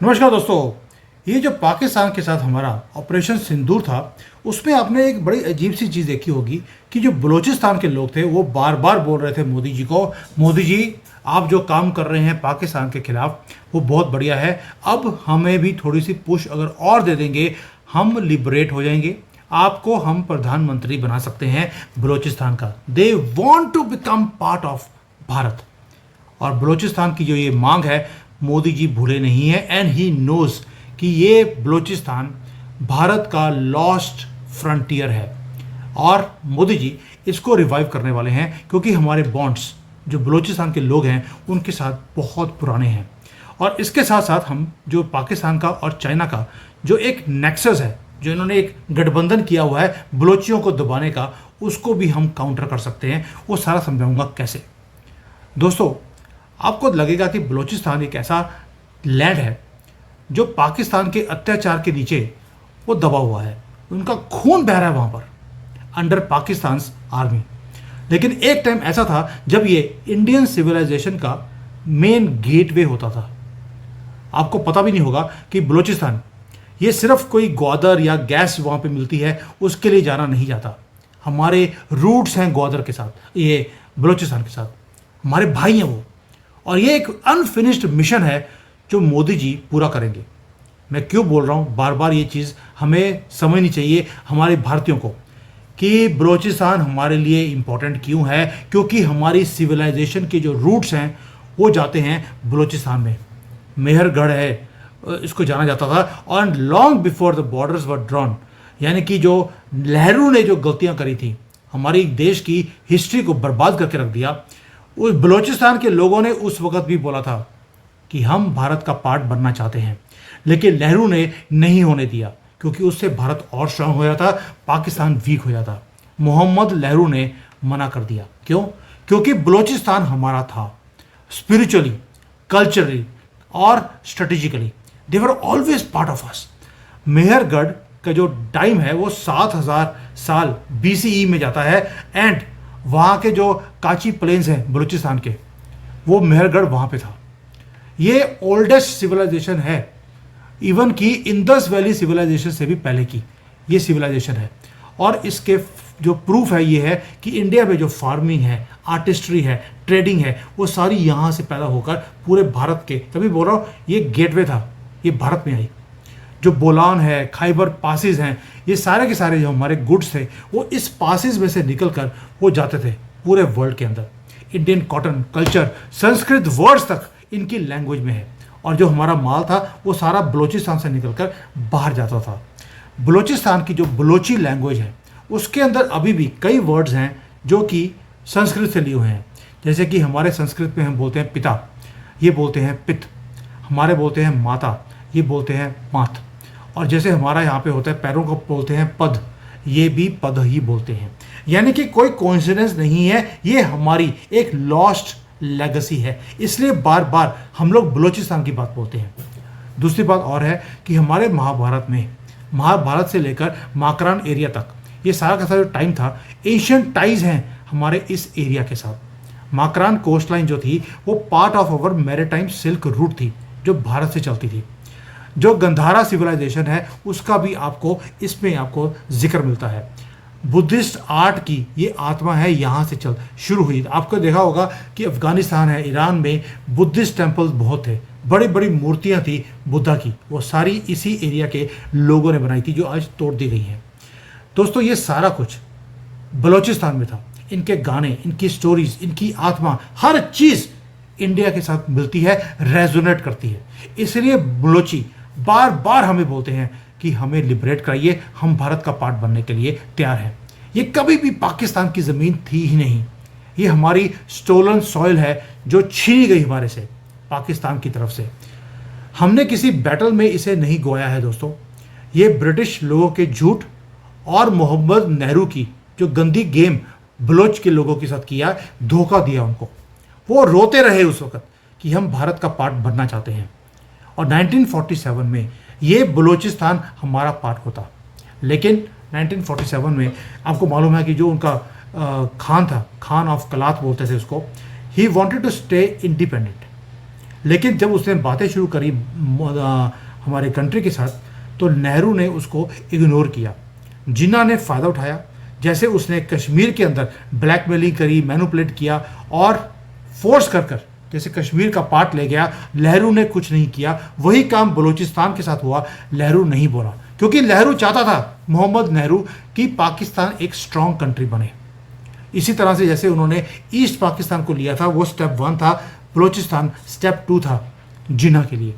नमस्कार दोस्तों। ये जो पाकिस्तान के साथ हमारा ऑपरेशन सिंदूर था, उसमें आपने एक बड़ी अजीब सी चीज़ देखी होगी कि जो बलूचिस्तान के लोग थे वो बार बार बोल रहे थे मोदी जी को, मोदी जी आप जो काम कर रहे हैं पाकिस्तान के खिलाफ वो बहुत बढ़िया है, अब हमें भी थोड़ी सी पुश अगर और दे देंगे हम लिबरेट हो जाएंगे, आपको हम प्रधानमंत्री बना सकते हैं बलूचिस्तान का। They want to become part of Bharat. और बलूचिस्तान की जो ये मांग है मोदी जी भूले नहीं है, एंड ही नोज कि ये बलूचिस्तान भारत का लॉस्ट फ्रंटियर है और मोदी जी इसको रिवाइव करने वाले हैं, क्योंकि हमारे बॉन्ड्स जो बलूचिस्तान के लोग हैं उनके साथ बहुत पुराने हैं। और इसके साथ साथ हम जो पाकिस्तान का और चाइना का जो एक नेक्सस है, जो इन्होंने एक गठबंधन किया हुआ है बलोचियों को दबाने का, उसको भी हम काउंटर कर सकते हैं। वो सारा समझाऊंगा कैसे। दोस्तों, आपको लगेगा कि बलूचिस्तान एक ऐसा लैंड है जो पाकिस्तान के अत्याचार के नीचे वो दबा हुआ है, उनका खून बह रहा है वहाँ पर अंडर पाकिस्तान आर्मी। लेकिन एक टाइम ऐसा था जब ये इंडियन सिविलाइजेशन का मेन गेटवे होता था। आपको पता भी नहीं होगा कि बलूचिस्तान ये सिर्फ कोई ग्वादर या गैस वहाँ पे मिलती है उसके लिए जाना नहीं जाता। हमारे रूट्स हैं ग्वादर के साथ, ये बलूचिस्तान के साथ, हमारे भाई हैं वो। और ये एक अनफिनिश्ड मिशन है जो मोदी जी पूरा करेंगे। मैं क्यों बोल रहा हूँ बार बार, ये चीज़ हमें समझनी चाहिए हमारे भारतीयों को कि बलूचिस्तान हमारे लिए इम्पोर्टेंट क्यों है, क्योंकि हमारी सिविलाइजेशन के जो रूट्स हैं वो जाते हैं बलूचिस्तान में। मेहरगढ़ है, इसको जाना जाता था। और long before the borders were drawn, यानी कि जो नेहरू ने जो गलतियाँ करी थी, हमारी देश की हिस्ट्री को बर्बाद करके रख दिया, उस बलूचिस्तान के लोगों ने उस वक्त भी बोला था कि हम भारत का पार्ट बनना चाहते हैं, लेकिन नेहरू ने नहीं होने दिया, क्योंकि उससे भारत और स्ट्रांग हो जाता, पाकिस्तान वीक हो जाता। मोहम्मद नेहरू ने मना कर दिया। क्यों? क्योंकि बलूचिस्तान हमारा था स्पिरिचुअली, कल्चरली और strategically. They were always part of us. Mehrgarh का जो टाइम है वो 7000 साल BCE में जाता है, एंड वहाँ के जो काची प्लेन्स हैं बलूचिस्तान के, वो मेहरगढ़ वहाँ पे था। ये ओल्डेस्ट सिविलाइजेशन है, इवन कि इंदस वैली सिविलाइजेशन से भी पहले की ये सिविलाइजेशन है। और इसके जो प्रूफ है ये है कि इंडिया में जो फार्मिंग है, आर्टिस्ट्री है, ट्रेडिंग है, वो सारी यहाँ से पैदा होकर पूरे भारत के, तभी बोल रहा हूँ ये गेटवे था, ये भारत में आई। जो बोलान है, खाइबर पासिस हैं, ये सारे के सारे जो हमारे गुड्स थे वो इस पासिस में से निकल कर वो जाते थे पूरे वर्ल्ड के अंदर। Indian cotton, culture, Sanskrit words तक इनकी लैंग्वेज में है। और जो हमारा माल था वो सारा बलूचिस्तान से निकलकर बाहर जाता था। बलूचिस्तान की जो बलोची लैंग्वेज है उसके अंदर अभी भी कई वर्ड्स हैं जो कि संस्कृत से लिए हुए हैं। जैसे कि हमारे संस्कृत में हम बोलते हैं पिता, ये बोलते हैं पित, हमारे बोलते हैं माता, ये बोलते हैं मात। और जैसे हमारा यहाँ पे होता है पैरों को बोलते हैं पद, ये भी पद ही बोलते हैं। यानी कि कोई कोइंसिडेंस नहीं है, ये हमारी एक लॉस्ट लेगेसी है, इसलिए बार बार हम लोग बलूचिस्तान की बात बोलते हैं। दूसरी बात और है कि हमारे महाभारत से लेकर माकरान एरिया तक ये सारा का सारा जो टाइम था, एशियन टाइज हैं हमारे इस एरिया के साथ। माकरान कोस्ट लाइन जो थी वो part of our maritime silk route थी जो भारत से चलती थी। जो गंधारा सिविलाइजेशन है उसका भी आपको इसमें आपको जिक्र मिलता है। बुद्धिस्ट आर्ट की ये आत्मा है, यहाँ से चल शुरू हुई। आपको देखा होगा कि अफगानिस्तान है, ईरान में बुद्धिस्ट टेम्पल्स बहुत थे, बड़ी बड़ी मूर्तियाँ थी बुद्धा की, वो सारी इसी एरिया के लोगों ने बनाई थी जो आज तोड़ दी गई हैं। दोस्तों, ये सारा कुछ बलूचिस्तान में था। इनके गाने, इनकी स्टोरीज, इनकी आत्मा, हर चीज़ इंडिया के साथ मिलती है, रेजोनेट करती है। इसलिए बलोची बार बार हमें बोलते हैं कि हमें लिबरेट कराइए, हम भारत का पार्ट बनने के लिए तैयार हैं। ये कभी भी पाकिस्तान की ज़मीन थी ही नहीं, ये हमारी स्टोलन सॉइल है जो छीनी गई हमारे से पाकिस्तान की तरफ से। हमने किसी बैटल में इसे नहीं गोया है दोस्तों। ये ब्रिटिश लोगों के झूठ और मोहम्मद नेहरू की जो गंदी गेम बलोच के लोगों के साथ किया, धोखा दिया उनको। वो रोते रहे उस वक्त कि हम भारत का पार्ट बनना चाहते हैं। और 1947 में ये बलूचिस्तान हमारा पार्ट होता, लेकिन 1947 में आपको मालूम है कि जो उनका खान था, खान ऑफ कलात बोलते थे उसको, he wanted to stay independent. लेकिन जब उसने बातें शुरू करी हमारे कंट्री के साथ, तो नेहरू ने उसको इग्नोर किया। जिन्ना ने फ़ायदा उठाया, जैसे उसने कश्मीर के अंदर ब्लैकमेलिंग करी, मैनिपुलेट किया और फोर्स कर कर जैसे कश्मीर का पार्ट ले गया। नेहरू ने कुछ नहीं किया। वही काम बलूचिस्तान के साथ हुआ। नेहरू नहीं बोला, क्योंकि नेहरू चाहता था, मोहम्मद नेहरू, कि पाकिस्तान एक स्ट्रांग कंट्री बने। इसी तरह से जैसे उन्होंने ईस्ट पाकिस्तान को लिया था, वो स्टेप 1 था, बलूचिस्तान स्टेप 2 था जिन्ना के लिए।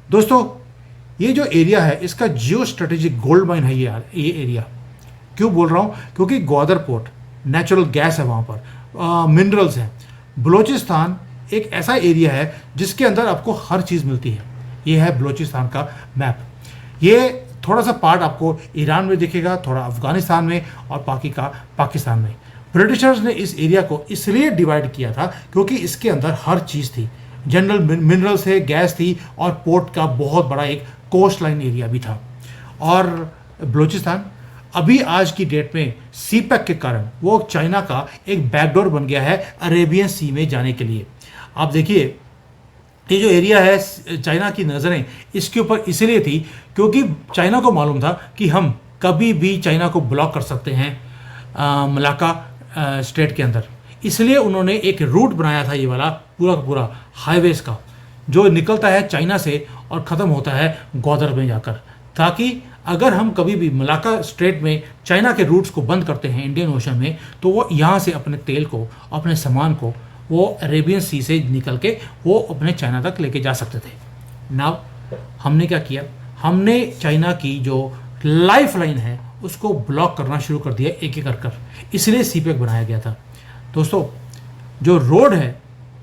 दोस्तों, ये जो एरिया है इसका जियो स्ट्रेटेजिक गोल्ड माइन है ये एरिया। क्यों बोल रहा हूँ? क्योंकि ग्वादर पोर्ट, नेचुरल गैस है वहाँ पर, मिनरल्स हैं। बलूचिस्तान एक ऐसा एरिया है जिसके अंदर आपको हर चीज़ मिलती है। ये है बलूचिस्तान का मैप। ये थोड़ा सा पार्ट आपको ईरान में दिखेगा, थोड़ा अफगानिस्तान में और बाकी का पाकिस्तान में। ब्रिटिशर्स ने इस एरिया को इसलिए डिवाइड किया था क्योंकि इसके अंदर हर चीज़ थी। जनरल मिनरल्स थे, गैस थी और पोर्ट का बहुत बड़ा एक कोस्ट लाइन एरिया भी था। और बलूचिस्तान अभी आज की डेट में सीपैक के कारण वो चाइना का एक बैकडोर बन गया है अरेबियन सी में जाने के लिए। आप देखिए, ये जो एरिया है, चाइना की नज़रें इसके ऊपर इसलिए थी क्योंकि चाइना को मालूम था कि हम कभी भी चाइना को ब्लॉक कर सकते हैं मलाक्का स्टेट के अंदर। इसलिए उन्होंने एक रूट बनाया था, ये वाला पूरा का पूरा हाईवेज का, जो निकलता है चाइना से और ख़त्म होता है ग्वादर में जाकर, ताकि अगर हम कभी भी मलाक्का स्ट्रेट में चाइना के रूट्स को बंद करते हैं इंडियन ओशन में, तो वो यहाँ से अपने तेल को, अपने सामान को, वो अरेबियन सी से निकल के वो अपने चाइना तक लेके जा सकते थे। नाउ हमने क्या किया? हमने चाइना की जो लाइफ लाइन है उसको ब्लॉक करना शुरू कर दिया एक एक कर। इसलिए सीपैक बनाया गया था। दोस्तों, जो रोड है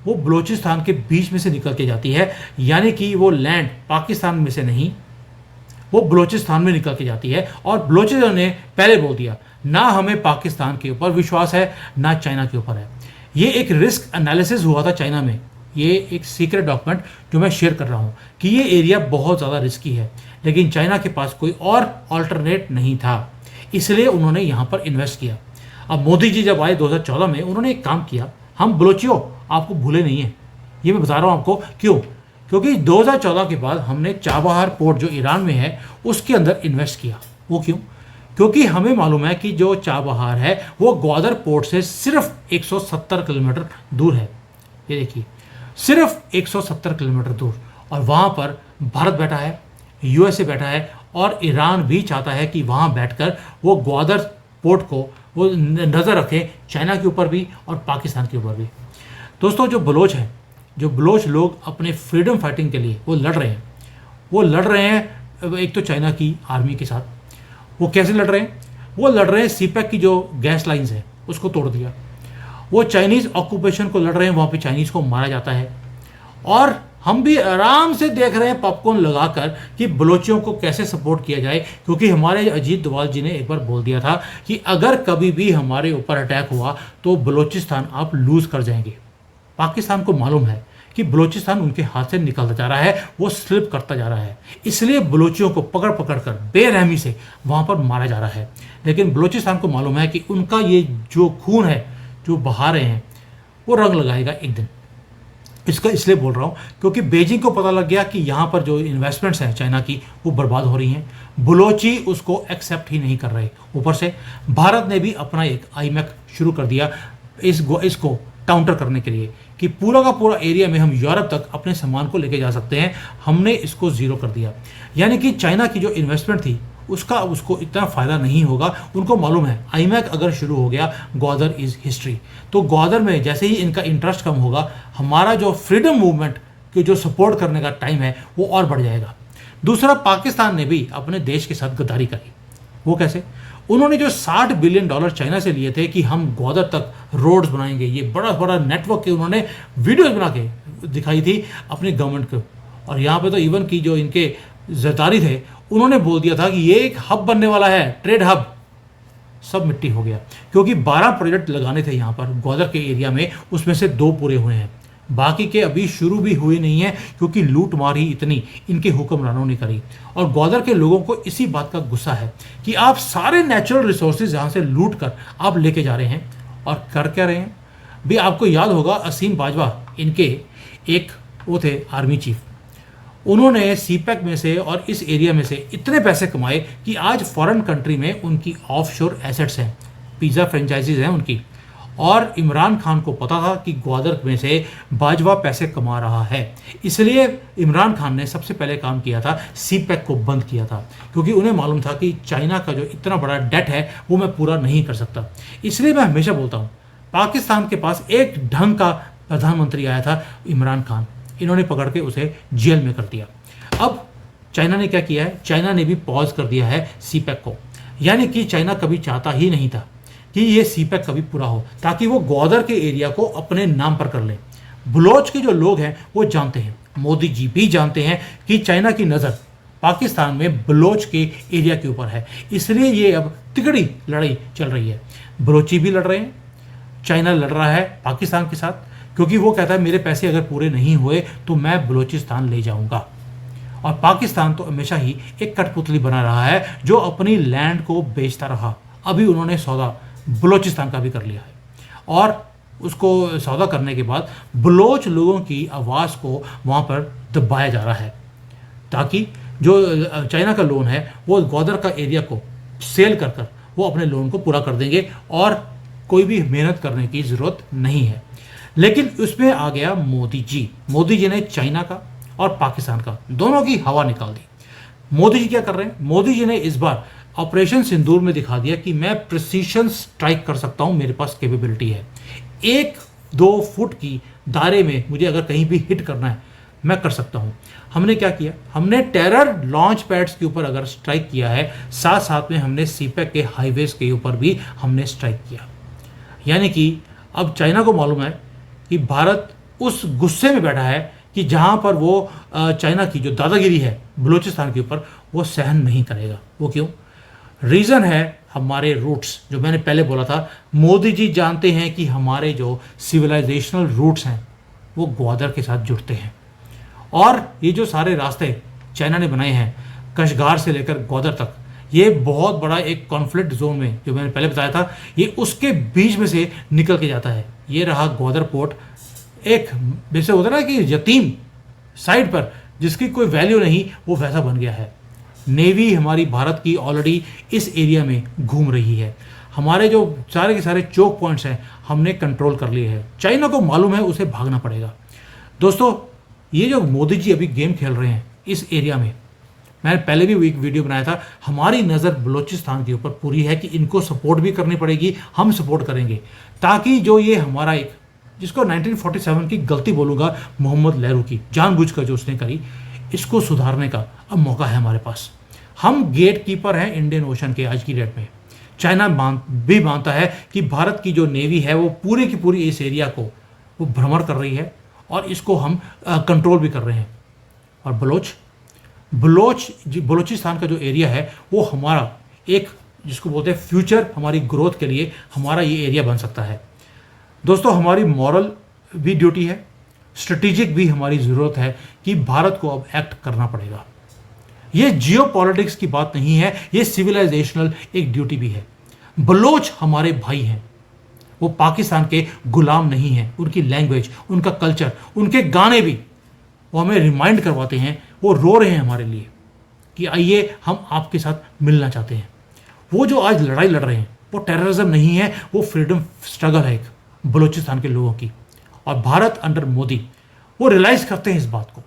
वो बलूचिस्तान के बीच में से निकल के जाती है, यानी कि वो लैंड पाकिस्तान में से नहीं, वो बलूचिस्तान में निकल के जाती है। और बलूचिस्तान ने पहले बोल दिया, ना हमें पाकिस्तान के ऊपर विश्वास है, ना चाइना के ऊपर है। ये एक रिस्क एनालिसिस हुआ था चाइना में। ये एक सीक्रेट डॉक्यूमेंट जो मैं शेयर कर रहा हूँ कि ये एरिया बहुत ज़्यादा रिस्की है, लेकिन चाइना के पास कोई और अल्टरनेट नहीं था, इसलिए उन्होंने यहाँ पर इन्वेस्ट किया। अब मोदी जी जब आए 2014 में, उन्होंने एक काम किया, हम बलूचियों आपको भूले नहीं हैं। ये मैं बता रहा हूँ आपको क्यों। क्योंकि 2014 के बाद हमने चाबहार पोर्ट जो ईरान में है उसके अंदर इन्वेस्ट किया। वो क्यों? क्योंकि हमें मालूम है कि जो चाबहार है वो ग्वादर पोर्ट से सिर्फ 170 किलोमीटर दूर है। ये देखिए, सिर्फ 170 किलोमीटर दूर, और वहाँ पर भारत बैठा है, यूएसए बैठा है, और ईरान भी चाहता है कि वहाँ बैठकर वो ग्वादर पोर्ट को वो नज़र रखें, चाइना के ऊपर भी और पाकिस्तान के ऊपर भी। दोस्तों, जो बलोच हैं, जो बलोच लोग अपने फ्रीडम फाइटिंग के लिए वो लड़ रहे हैं, वो लड़ रहे हैं एक तो चाइना की आर्मी के साथ। वो कैसे लड़ रहे हैं? वो लड़ रहे हैं सीपैक की जो गैस लाइंस है उसको तोड़ दिया। वो चाइनीज़ ऑक्यूपेशन को लड़ रहे हैं, वहाँ पे चाइनीज़ को मारा जाता है। और हम भी आराम से देख रहे हैं पॉपकॉर्न लगाकर कि बलोचियों को कैसे सपोर्ट किया जाए, क्योंकि हमारे अजीत डोभाल जी ने एक बार बोल दिया था कि अगर कभी भी हमारे ऊपर अटैक हुआ तो बलूचिस्तान आप लूज़ कर जाएंगे। पाकिस्तान को मालूम है कि बलूचिस्तान उनके हाथ से निकलता जा रहा है, वो स्लिप करता जा रहा है, इसलिए बलूचियों को पकड़ पकड़ कर बेरहमी से वहाँ पर मारा जा रहा है। लेकिन बलूचिस्तान को मालूम है कि उनका ये जो खून है जो बहा रहे हैं वो रंग लगाएगा एक दिन। इसका इसलिए बोल रहा हूँ क्योंकि बीजिंग को पता लग गया कि यहाँ पर जो इन्वेस्टमेंट्स हैं चाइना की वो बर्बाद हो रही हैं। बलोची उसको एक्सेप्ट ही नहीं कर रहे। ऊपर से भारत ने भी अपना एक आईमैक शुरू कर दिया इसको काउंटर करने के लिए कि पूरा का पूरा एरिया में हम यूरोप तक अपने सामान को लेके जा सकते हैं। हमने इसको ज़ीरो कर दिया, यानी कि चाइना की जो इन्वेस्टमेंट थी उसका उसको इतना फ़ायदा नहीं होगा। उनको मालूम है आईमैक अगर शुरू हो गया, ग्वादर इज़ हिस्ट्री। तो ग्वादर में जैसे ही इनका इंटरेस्ट कम होगा, हमारा जो फ्रीडम मूवमेंट के जो सपोर्ट करने का टाइम है वो और बढ़ जाएगा। दूसरा, पाकिस्तान ने भी अपने देश के साथ गद्दारी करी। वो कैसे? उन्होंने जो $60 बिलियन चाइना से लिए थे कि हम ग्वादर तक रोड्स बनाएंगे, ये बड़ा बड़ा नेटवर्क के उन्होंने वीडियोज बना के दिखाई थी अपनी गवर्नमेंट को। और यहाँ पे तो इवन की जो इनके जरदारी थे उन्होंने बोल दिया था कि ये एक हब बनने वाला है, ट्रेड हब। सब मिट्टी हो गया, क्योंकि 12 प्रोजेक्ट लगाने थे यहाँ पर ग्वादर के एरिया में, उसमें से 2 पूरे हुए हैं, बाकी के अभी शुरू भी हुए नहीं हैं, क्योंकि लूट मार ही इतनी इनके हुक्मरानों ने करी। और ग्वादर के लोगों को इसी बात का गुस्सा है कि आप सारे नेचुरल रिसोर्सेज यहाँ से लूट कर आप लेके जा रहे हैं और कर क्या रहे हैं। भी आपको याद होगा असीम बाजवा इनके एक वो थे आर्मी चीफ। उन्होंने सीपैक में से और इस एरिया में से इतने पैसे कमाए कि आज फॉरेन कंट्री में उनकी ऑफशोर एसेट्स हैं, पिज़्ज़ा फ्रेंचाइजीज हैं उनकी। और इमरान खान को पता था कि ग्वादर में से बाजवा पैसे कमा रहा है, इसलिए इमरान खान ने सबसे पहले काम किया था, सीपैक को बंद किया था, क्योंकि उन्हें मालूम था कि चाइना का जो इतना बड़ा डेट है वो मैं पूरा नहीं कर सकता। इसलिए मैं हमेशा बोलता हूँ, पाकिस्तान के पास एक ढंग का प्रधानमंत्री आया था, इमरान खान। इन्होंने पकड़ के उसे जेल में कर दिया। अब चाइना ने क्या किया है, चाइना ने भी पॉज कर दिया है सीपैक को, यानी कि चाइना कभी चाहता ही नहीं था कि ये सीपैक कभी पूरा हो, ताकि वो ग्वादर के एरिया को अपने नाम पर कर ले। बलोच के जो लोग हैं वो जानते हैं, मोदी जी भी जानते हैं कि चाइना की नज़र पाकिस्तान में बलोच के एरिया के ऊपर है, इसलिए ये अब तिगड़ी लड़ाई चल रही है। बलोची भी लड़ रहे हैं, चाइना लड़ रहा है पाकिस्तान के साथ, क्योंकि वो कहता है मेरे पैसे अगर पूरे नहीं हुए तो मैं बलूचिस्तान ले जाऊंगा। और पाकिस्तान तो हमेशा ही एक कठपुतली बना रहा है जो अपनी लैंड को बेचता रहा। अभी उन्होंने सौदा बलूचिस्तान का भी कर लिया है, और उसको सौदा करने के बाद बलोच लोगों की आवाज़ को वहाँ पर दबाया जा रहा है, ताकि जो चाइना का लोन है वो ग्वादर का एरिया को सेल कर कर वो अपने लोन को पूरा कर देंगे और कोई भी मेहनत करने की ज़रूरत नहीं है। लेकिन उसमें आ गया मोदी जी। मोदी जी ने चाइना का और पाकिस्तान का दोनों की हवा निकाल दी। मोदी जी क्या कर रहे हैं, मोदी जी ने इस बार ऑपरेशन सिंदूर में दिखा दिया कि मैं प्रिसीशन स्ट्राइक कर सकता हूं, मेरे पास कैपेबिलिटी है। 1-2 फुट की दायरे में मुझे अगर कहीं भी हिट करना है मैं कर सकता हूं। हमने क्या किया, हमने टेरर लॉन्च पैड्स के ऊपर अगर स्ट्राइक किया है, साथ साथ में हमने सीपैक के हाईवेज के ऊपर भी हमने स्ट्राइक किया। यानी कि अब चाइना को मालूम है कि भारत उस गुस्से में बैठा है कि जहां पर वो चाइना की जो दादागिरी है बलूचिस्तान के ऊपर वो सहन नहीं करेगा। वो क्यों? रीज़न है हमारे रूट्स, जो मैंने पहले बोला था। मोदी जी जानते हैं कि हमारे जो सिविलाइजेशनल रूट्स हैं वो ग्वादर के साथ जुड़ते हैं, और ये जो सारे रास्ते चाइना ने बनाए हैं कशगार से लेकर ग्वादर तक, ये बहुत बड़ा एक कॉन्फ्लिक्ट जोन में, जो मैंने पहले बताया था, ये उसके बीच में से निकल के जाता है। ये रहा ग्वादर पोर्ट, एक जैसे होता है ना कि यतीम साइड पर जिसकी कोई वैल्यू नहीं, वो वैसा बन गया है। नेवी हमारी भारत की ऑलरेडी इस एरिया में घूम रही है। हमारे जो सारे के सारे चोक पॉइंट्स हैं हमने कंट्रोल कर लिए हैं। चाइना को मालूम है उसे भागना पड़ेगा। दोस्तों, ये जो मोदी जी अभी गेम खेल रहे हैं इस एरिया में, मैंने पहले भी एक वीडियो बनाया था, हमारी नज़र बलूचिस्तान के ऊपर पूरी है कि इनको सपोर्ट भी करनी पड़ेगी, हम सपोर्ट करेंगे, ताकि जो ये हमारा एक, जिसको 1947 की गलती बोलूँगा मोहम्मद लहरू की, जानबूझकर जो उसने करी, इसको सुधारने का अब मौका है हमारे पास। हम गेट कीपर हैं इंडियन ओशन के आज की डेट में। चाइना भी मानता है कि भारत की जो नेवी है वो पूरी की पूरी इस एरिया को वो भ्रमण कर रही है, और इसको हम कंट्रोल भी कर रहे हैं। और बलूचिस्तान का जो एरिया है वो हमारा एक, जिसको बोलते हैं फ्यूचर, हमारी ग्रोथ के लिए हमारा ये एरिया बन सकता है। दोस्तों, हमारी मॉरल भी ड्यूटी है, स्ट्रेटेजिक भी हमारी ज़रूरत है कि भारत को अब एक्ट करना पड़ेगा। ये जियो पॉलिटिक्स की बात नहीं है, ये सिविलाइजेशनल एक ड्यूटी भी है। बलोच हमारे भाई हैं, वो पाकिस्तान के गुलाम नहीं हैं। उनकी लैंग्वेज, उनका कल्चर, उनके गाने भी वो हमें रिमाइंड करवाते हैं, वो रो रहे हैं हमारे लिए कि आइए हम आपके साथ मिलना चाहते हैं। वो जो आज लड़ाई लड़ रहे हैं वो टेररिज्म नहीं है, वो फ्रीडम स्ट्रगल है एक बलूचिस्तान के लोगों की। और भारत अंडर मोदी वो रियलाइज़ करते हैं इस बात को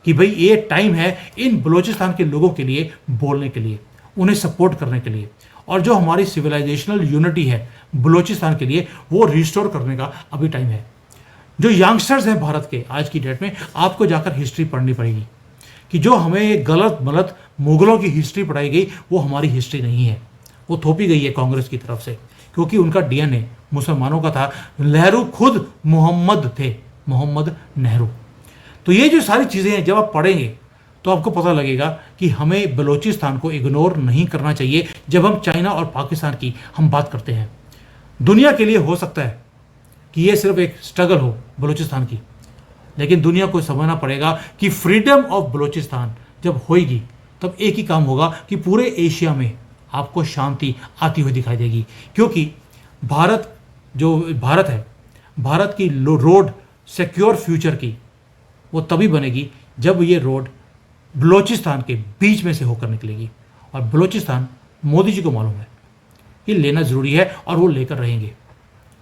कि भाई ये टाइम है इन बलूचिस्तान के लोगों के लिए बोलने के लिए, उन्हें सपोर्ट करने के लिए, और जो हमारी सिविलाइजेशनल यूनिटी है बलूचिस्तान के लिए वो रिस्टोर करने का अभी टाइम है। जो यंगस्टर्स हैं भारत के आज की डेट में, आपको जाकर हिस्ट्री पढ़नी पड़ेगी कि जो हमें गलत मुगलों की हिस्ट्री पढ़ाई गई वो हमारी हिस्ट्री नहीं है, वो थोपी गई है कांग्रेस की तरफ से, क्योंकि उनका डीएनए मुसलमानों का था। नेहरू खुद मोहम्मद थे, मोहम्मद नेहरू। तो ये जो सारी चीज़ें हैं जब आप पढ़ेंगे तो आपको पता लगेगा कि हमें बलूचिस्तान को इग्नोर नहीं करना चाहिए। जब हम चाइना और पाकिस्तान की हम बात करते हैं, दुनिया के लिए हो सकता है कि ये सिर्फ एक स्ट्रगल हो बलूचिस्तान की, लेकिन दुनिया को समझना पड़ेगा कि फ्रीडम ऑफ बलूचिस्तान जब होएगी तब एक ही काम होगा कि पूरे एशिया में आपको शांति आती हुई दिखाई देगी। क्योंकि भारत है, भारत की रोड सिक्योर फ्यूचर की वो तभी बनेगी जब ये रोड बलूचिस्तान के बीच में से होकर निकलेगी। और बलूचिस्तान मोदी जी को मालूम है ये लेना ज़रूरी है और वो लेकर रहेंगे।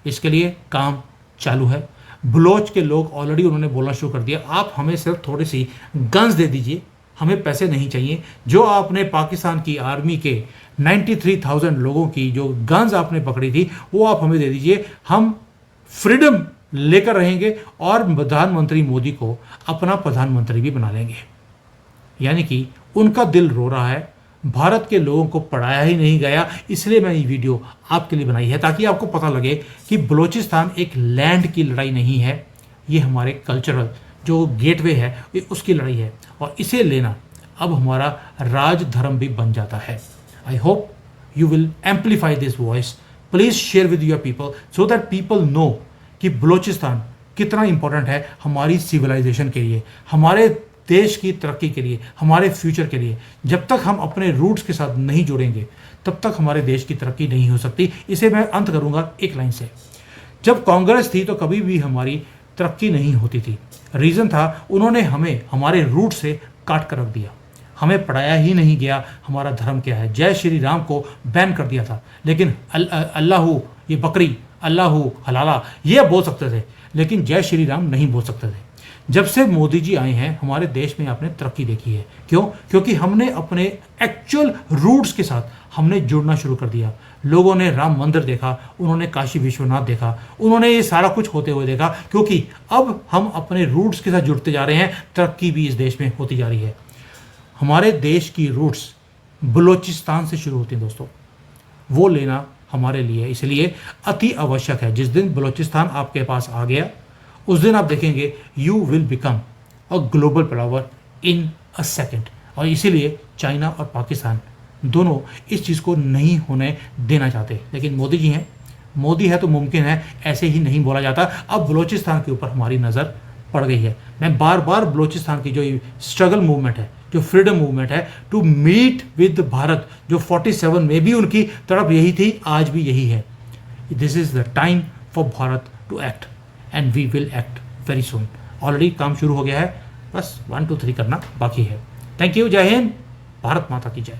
इसके लिए काम चालू है। बलोच के लोग ऑलरेडी उन्होंने बोलना शुरू कर दिया, आप हमें सिर्फ थोड़ी सी गन्स दे दीजिए, हमें पैसे नहीं चाहिए। जो आपने पाकिस्तान की आर्मी के 93,000 लोगों की जो गन्स आपने पकड़ी थी वो आप हमें दे दीजिए, हम फ्रीडम लेकर रहेंगे और प्रधानमंत्री मोदी को अपना प्रधानमंत्री भी बना लेंगे। यानी कि उनका दिल रो रहा है, भारत के लोगों को पढ़ाया ही नहीं गया, इसलिए मैं ये वीडियो आपके लिए बनाई है ताकि आपको पता लगे कि बलूचिस्तान एक लैंड की लड़ाई नहीं है, ये हमारे कल्चरल जो गेटवे है ये उसकी लड़ाई है। और इसे लेना अब हमारा राज धर्म भी बन जाता है। I hope you will amplify this voice, please share with your people so that people know कि बलूचिस्तान कितना इंपॉर्टेंट है हमारी सिविलाइजेशन के लिए, हमारे देश की तरक्की के लिए, हमारे फ्यूचर के लिए। जब तक हम अपने रूट्स के साथ नहीं जुड़ेंगे तब तक हमारे देश की तरक्की नहीं हो सकती। इसे मैं अंत करूंगा एक लाइन से, जब कांग्रेस थी तो कभी भी हमारी तरक्की नहीं होती थी। रीज़न था उन्होंने हमें हमारे रूट से काट कर रख दिया, हमें पढ़ाया ही नहीं गया हमारा धर्म क्या है। जय श्री राम को बैन कर दिया था, लेकिन अल्लाह ये बकरी अल्लाह हलाला ये बोल सकते थे, लेकिन जय श्री राम नहीं बोल सकते थे। जब से मोदी जी आए हैं हमारे देश में आपने तरक्की देखी है। क्यों? क्योंकि हमने अपने एक्चुअल रूट्स के साथ हमने जुड़ना शुरू कर दिया। लोगों ने राम मंदिर देखा, उन्होंने काशी विश्वनाथ देखा, उन्होंने ये सारा कुछ होते हुए देखा, क्योंकि अब हम अपने रूट्स के साथ जुड़ते जा रहे हैं, तरक्की भी इस देश में होती जा रही है। हमारे देश की रूट्स बलूचिस्तान से शुरू होती हैं दोस्तों, वो लेना हमारे लिए इसलिए अति आवश्यक है। जिस दिन बलूचिस्तान आपके पास आ गया उस दिन आप देखेंगे you will become a global power in a second. और इसीलिए चाइना और पाकिस्तान दोनों इस चीज़ को नहीं होने देना चाहते, लेकिन मोदी जी हैं, मोदी है तो मुमकिन है, ऐसे ही नहीं बोला जाता। अब बलूचिस्तान के ऊपर हमारी नज़र पड़ गई है। मैं बार बार बलूचिस्तान की जो स्ट्रगल मूवमेंट है, जो फ्रीडम मूवमेंट है टू मीट विद भारत, जो 47 में भी उनकी तड़प यही थी, आज भी यही है। This is the time for Bharat to act and we will act very soon. Already काम शुरू हो गया है, बस 1 2 3 करना बाकी है। थैंक यू, जय हिंद, भारत माता की जय।